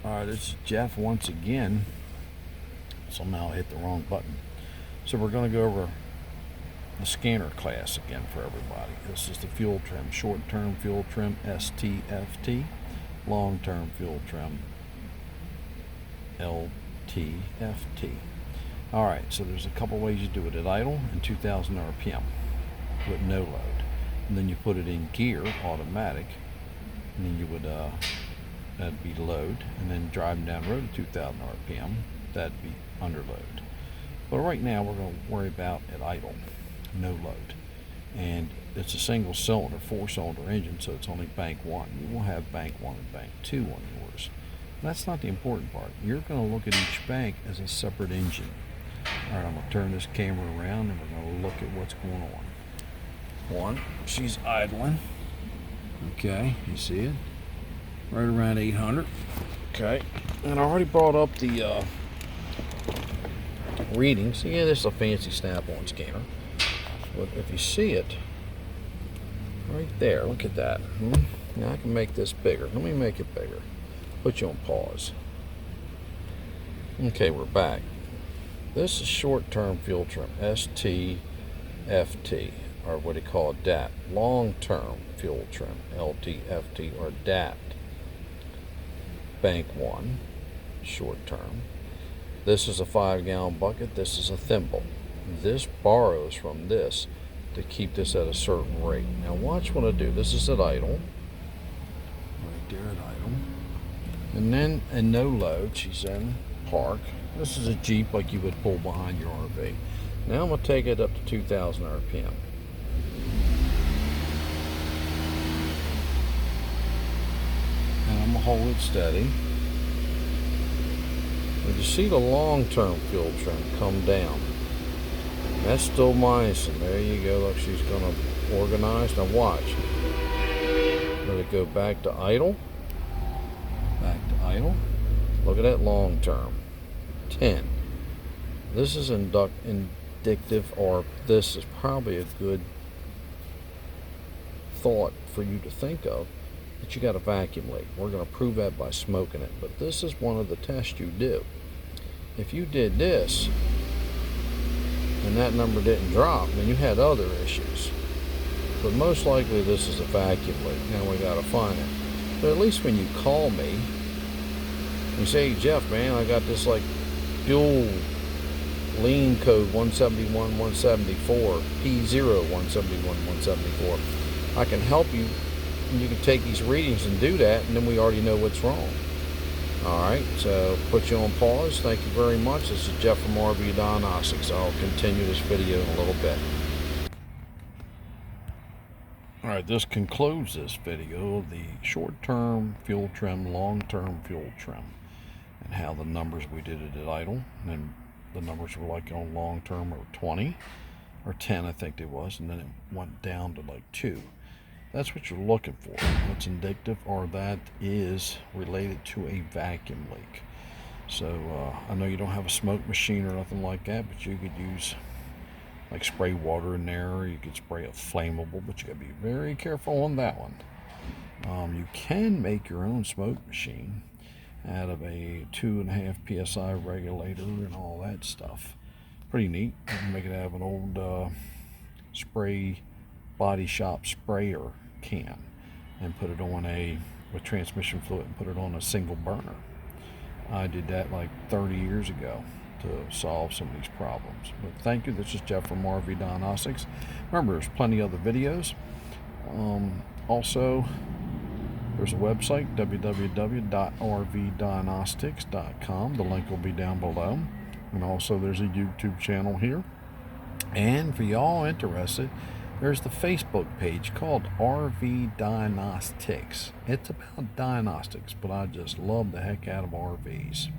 Alright, this is Jeff once again. Somehow I hit the wrong button. So we're going to go over the scanner class again for everybody. This is the fuel trim, short-term fuel trim, STFT, long-term fuel trim, LFTF. Alright, so there's a couple ways you do it at idle and 2000 RPM with no load. And then you put it in gear, automatic, and then you would that'd be load, and then driving down the road at 2000 RPM, that'd be under load. But right now we're going to worry about at idle, no load. And it's a single cylinder, 4-cylinder engine, so it's only bank 1. You will have bank 1 and bank 2 on yours. That's not the important part. You're going to look at each bank as a separate engine. Alright, I'm going to turn this camera around and we're going to look at what's going on. One, she's idling. Okay, you see it? Right around 800. Okay, and I already brought up the readings. Yeah, this is a fancy snap-on scanner. But if you see it, right there, look at that. Now I can make this bigger. Let me make it bigger. Put you on pause. Okay, we're back. This is short-term fuel trim, STFT, or what they call DAP. Long-term fuel trim, LTFT, or DAP. Bank 1, short term. This is a 5-gallon bucket. This is a thimble. This borrows from this to keep this at a certain rate. Now watch what I do. This is at idle. Right there at idle. And then at no load, she's in park. This is a Jeep like you would pull behind your RV. Now I'm going to take it up to 2000 RPM. And I'm going to hold it steady. And you see the long-term fuel trim come down. That's still minusing. There you go. Look, she's going to organize. Now watch. Let it go back to idle. Back to idle. Look at that long-term. 10. This is indicative, or this is probably a good thought for you to think of. That you got a vacuum leak. We're going to prove that by smoking it, but this is one of the tests you do. If you did this and that number didn't drop, then you had other issues, but most likely this is a vacuum leak. Now we got to find it. But at least when you call me, you say, hey, Jeff, man, I got this like fuel lean code 171174, P01711174. I can help you. You can take these readings and do that, and then we already know what's wrong. Alright, so put you on pause. Thank you very much. This is Jeff from RV Diagnostics. I'll continue this video in a little bit. Alright, this concludes this video of the short-term fuel trim, long-term fuel trim, and how the numbers we did it at idle, and the numbers were like on long-term were 20, or 10 I think it was, and then it went down to like 2. That's what you're looking for. What's indicative, or that is related to a vacuum leak. So I know you don't have a smoke machine or nothing like that, but you could use like spray water in there, or you could spray a flammable, but you gotta be very careful on that one. You can make your own smoke machine out of a 2.5 psi regulator and all that stuff. Pretty neat. You can make it out of an old spray body shop sprayer can and put it on with transmission fluid and put it on a single burner. I did that like 30 years ago to solve some of these problems. But thank you. This is Jeff from RV Diagnostics. Remember, there's plenty of other videos. Also, there's a website, www.rvdiagnostics.com. The link will be down below. And also there's a YouTube channel here. And for y'all interested, there's the Facebook page called RV Diagnostics. It's about diagnostics, but I just love the heck out of RVs.